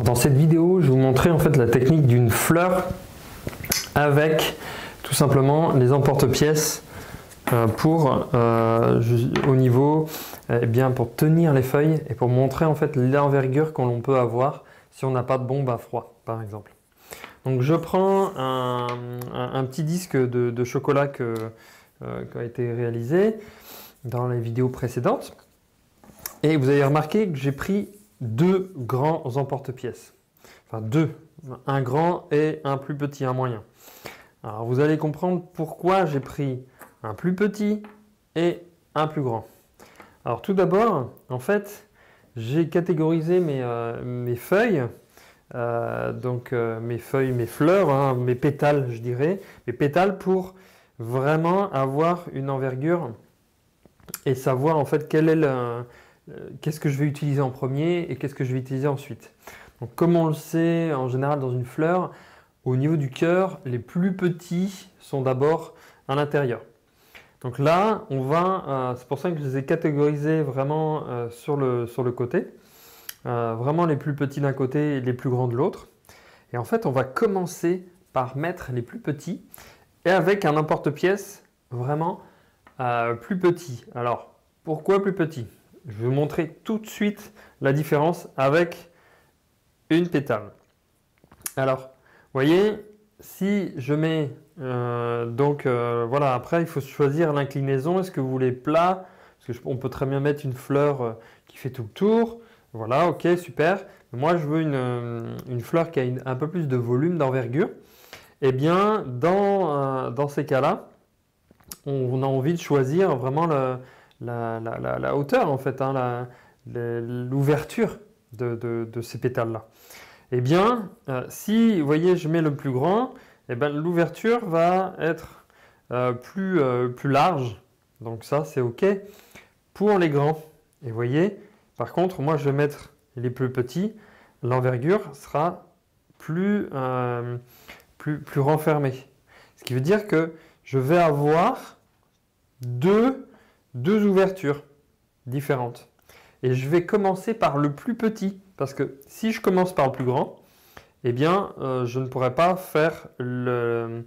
Dans cette vidéo, je vais vous montrer en fait la technique d'une fleur avec tout simplement les emporte-pièces au niveau, pour tenir les feuilles et pour montrer en fait l'envergure qu'on peut avoir si on n'a pas de bombe à froid, par exemple. Donc je prends un petit disque de chocolat qui a été réalisé dans les vidéos précédentes. Et vous avez remarqué que j'ai pris deux grands emporte-pièces. Enfin deux, un grand et un plus petit, un moyen. Alors vous allez comprendre pourquoi j'ai pris un plus petit et un plus grand. Alors tout d'abord, en fait, j'ai catégorisé mes feuilles, mes fleurs, hein, mes pétales, je dirais, mes pétales pour vraiment avoir une envergure et savoir en fait qu'est-ce que je vais utiliser en premier et qu'est-ce que je vais utiliser ensuite. Donc, comme on le sait en général dans une fleur, au niveau du cœur, les plus petits sont d'abord à l'intérieur. Donc là, c'est pour ça que je les ai catégorisés vraiment sur le côté. Vraiment les plus petits d'un côté et les plus grands de l'autre. Et en fait, on va commencer par mettre les plus petits et avec un emporte-pièce vraiment plus petit. Alors, pourquoi plus petit? Je vais vous montrer tout de suite la différence avec une pétale. Alors, vous voyez, si je mets voilà, après il faut choisir l'inclinaison. Est-ce que vous voulez plat? Parce qu'on peut très bien mettre une fleur qui fait tout le tour. Voilà, ok, super. Moi, je veux une fleur qui a un peu plus de volume, d'envergure. Eh bien, dans ces cas-là, on a envie de choisir vraiment la hauteur, en fait, hein, l'ouverture de ces pétales-là. Eh bien, si, vous voyez, je mets le plus grand, eh bien, l'ouverture va être plus large. Donc ça, c'est OK pour les grands. Et vous voyez, par contre, moi, je vais mettre les plus petits. L'envergure sera plus renfermée. Ce qui veut dire que je vais avoir deux ouvertures différentes. Et je vais commencer par le plus petit. Parce que si je commence par le plus grand, eh bien, je ne pourrai pas faire le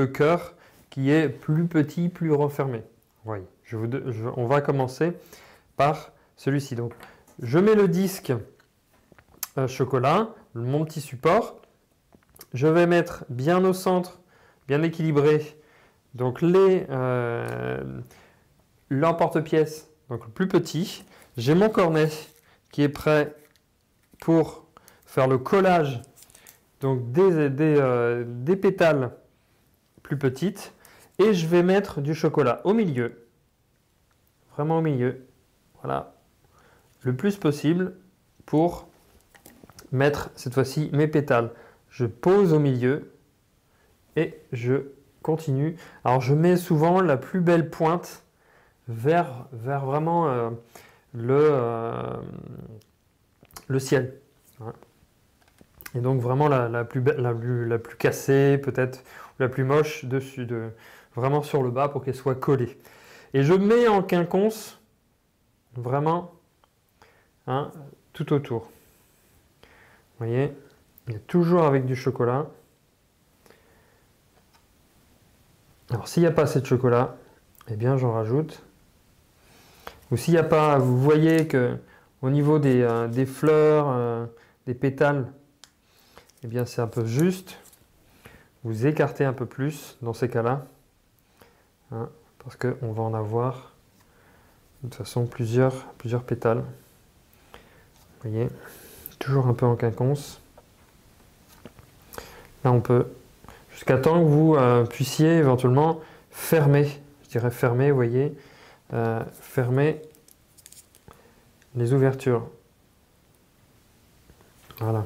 cœur qui est plus petit, plus renfermé. Oui, on va commencer par celui-ci. Donc, je mets le disque chocolat, mon petit support. Je vais mettre bien au centre, bien équilibré, donc l'emporte-pièce, donc le plus petit. J'ai mon cornet qui est prêt pour faire le collage donc des pétales plus petites. Et je vais mettre du chocolat au milieu, vraiment au milieu, voilà, le plus possible pour mettre cette fois-ci mes pétales. Je pose au milieu et je continue. Alors je mets souvent la plus belle pointe vers vraiment le ciel. Et donc vraiment la plus cassée peut-être, ou la plus moche dessus, vraiment sur le bas pour qu'elle soit collée. Et je mets en quinconce vraiment tout autour. Vous voyez, il y a toujours avec du chocolat. Alors s'il n'y a pas assez de chocolat, eh bien j'en rajoute. Ou s'il n'y a pas, vous voyez que au niveau des fleurs, des pétales, eh bien c'est un peu juste. Vous écartez un peu plus dans ces cas-là, hein, parce qu'on va en avoir de toute façon plusieurs pétales. Vous voyez, toujours un peu en quinconce. Là on peut, jusqu'à temps que vous puissiez éventuellement fermer, je dirais fermer, vous voyez, fermer les ouvertures. Voilà.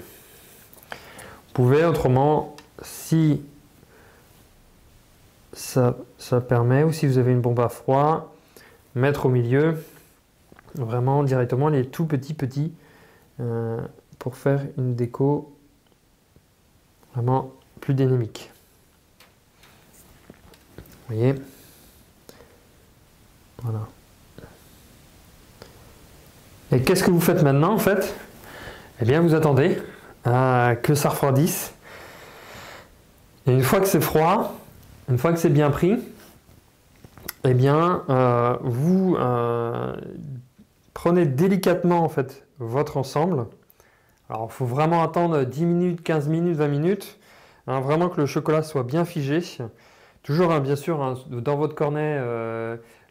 Vous pouvez autrement, si ça permet, ou si vous avez une bombe à froid, mettre au milieu vraiment directement les tout petits pour faire une déco vraiment plus dynamique. Vous voyez? Voilà. Et qu'est-ce que vous faites maintenant en fait? Eh bien, vous attendez que ça refroidisse. Et une fois que c'est froid, une fois que c'est bien pris, eh bien, vous prenez délicatement en fait votre ensemble. Alors, il faut vraiment attendre 10 minutes, 15 minutes, 20 minutes, hein, vraiment que le chocolat soit bien figé. Toujours, hein, bien sûr, hein, dans votre cornet,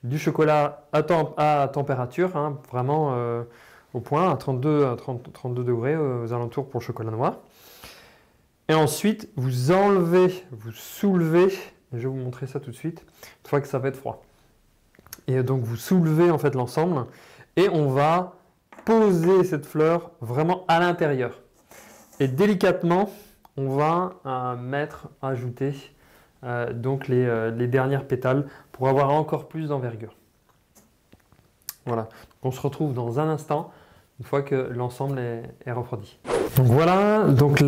du chocolat à température, hein, vraiment au point, à 32 degrés aux alentours pour le chocolat noir. Et ensuite, vous enlevez, vous soulevez, je vais vous montrer ça tout de suite, une fois que ça va être froid. Et donc, vous soulevez en fait l'ensemble et on va poser cette fleur vraiment à l'intérieur. Et délicatement, on va ajouter donc les dernières pétales pour avoir encore plus d'envergure. Voilà, on se retrouve dans un instant, une fois que l'ensemble est refroidi. Donc voilà, donc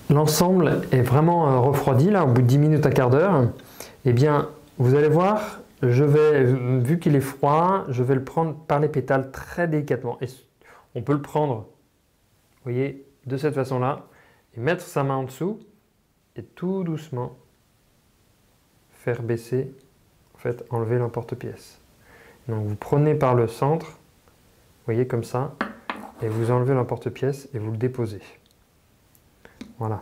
l'ensemble est vraiment refroidi, là, au bout de 10 minutes à quart d'heure. Eh bien, vous allez voir, vu qu'il est froid, je vais le prendre par les pétales très délicatement. Et on peut le prendre, vous voyez, de cette façon-là, et mettre sa main en dessous, et tout doucement faire baisser, en fait, enlever l'emporte-pièce. Donc vous prenez par le centre, vous voyez comme ça, et vous enlevez l'emporte-pièce et vous le déposez. Voilà,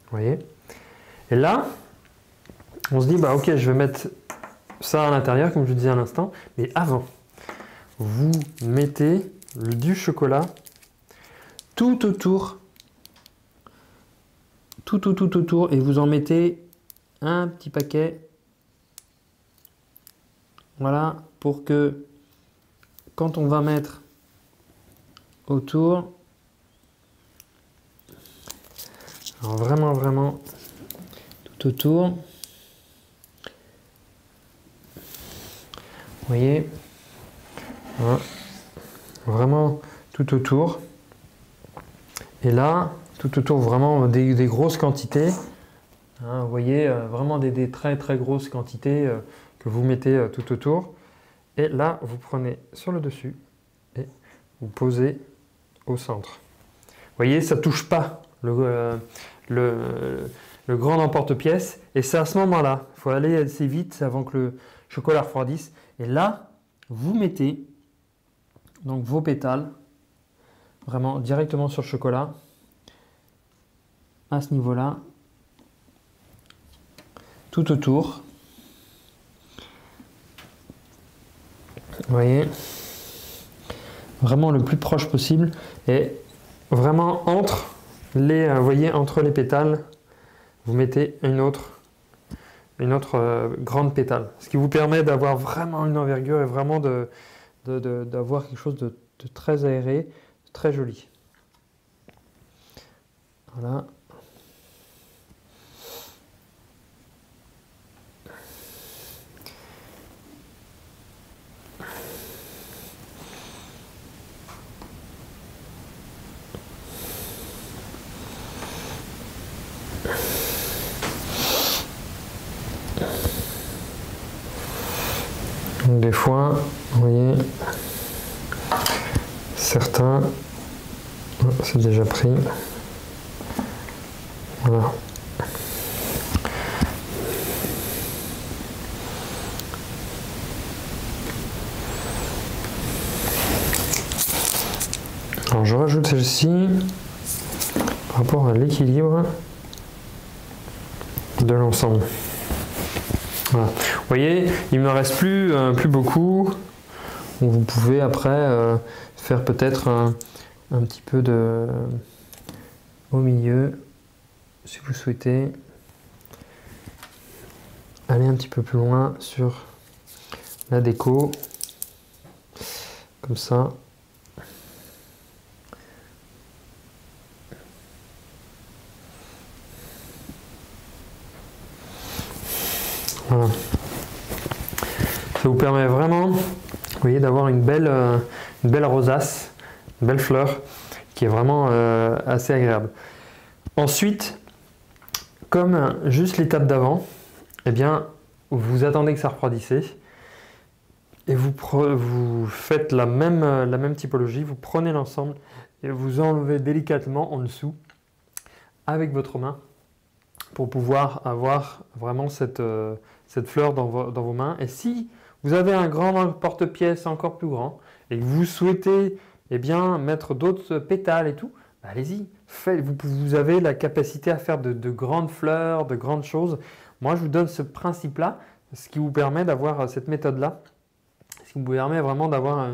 vous voyez. Et là, on se dit, bah ok, je vais mettre ça à l'intérieur, comme je vous disais à l'instant, mais avant, vous mettez du chocolat tout autour, et vous en mettez un petit paquet, voilà, pour que quand on va mettre autour, alors vraiment tout autour, vous voyez, voilà, vraiment tout autour, et là tout autour vraiment des grosses quantités, hein, vous voyez, vraiment des très grosses quantités que vous mettez tout autour, et là vous prenez sur le dessus et vous posez au centre. Vous voyez, ça ne touche pas le grand emporte-pièce, et c'est à ce moment-là, il faut aller assez vite avant que le chocolat refroidisse, et là vous mettez donc vos pétales vraiment directement sur le chocolat à ce niveau-là, tout autour. Vous voyez, vraiment le plus proche possible, et vraiment entre entre les pétales, vous mettez une autre grande pétale, ce qui vous permet d'avoir vraiment une envergure et vraiment d'avoir quelque chose de très aéré, très joli. Voilà. Donc des fois, vous voyez, certains, c'est déjà pris. Voilà. Alors je rajoute celle-ci par rapport à l'équilibre de l'ensemble. Voilà. Vous voyez, il ne me reste plus beaucoup. Donc vous pouvez après faire peut-être un petit peu au milieu, si vous souhaitez. Aller un petit peu plus loin sur la déco, comme ça. Voilà. Ça vous permet vraiment, vous voyez, d'avoir une belle rosace, une belle fleur qui est vraiment assez agréable. Ensuite, comme juste l'étape d'avant, eh bien, vous attendez que ça refroidisse et vous faites la même typologie. Vous prenez l'ensemble et vous enlevez délicatement en dessous avec votre main pour pouvoir avoir vraiment cette fleur dans vos mains. Et si vous avez un grand porte-pièce encore plus grand et que vous souhaitez eh bien, mettre d'autres pétales et tout, bah, allez-y, vous avez la capacité à faire de grandes fleurs, de grandes choses. Moi, je vous donne ce principe-là, ce qui vous permet d'avoir cette méthode-là, ce qui vous permet vraiment d'avoir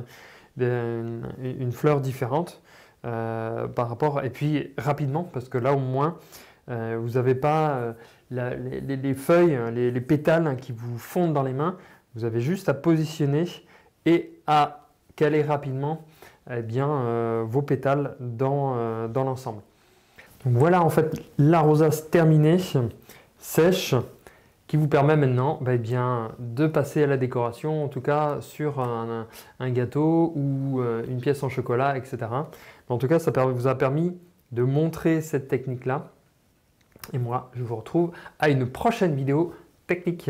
une fleur différente par rapport, et puis rapidement, parce que là au moins, vous n'avez pas les feuilles, les pétales qui vous fondent dans les mains. Vous avez juste à positionner et à caler rapidement eh bien, vos pétales dans l'ensemble. Donc voilà en fait la rosace terminée, sèche, qui vous permet maintenant eh bien, de passer à la décoration, en tout cas sur un gâteau ou une pièce en chocolat, etc. En tout cas, ça vous a permis de montrer cette technique-là. Et moi, je vous retrouve à une prochaine vidéo technique.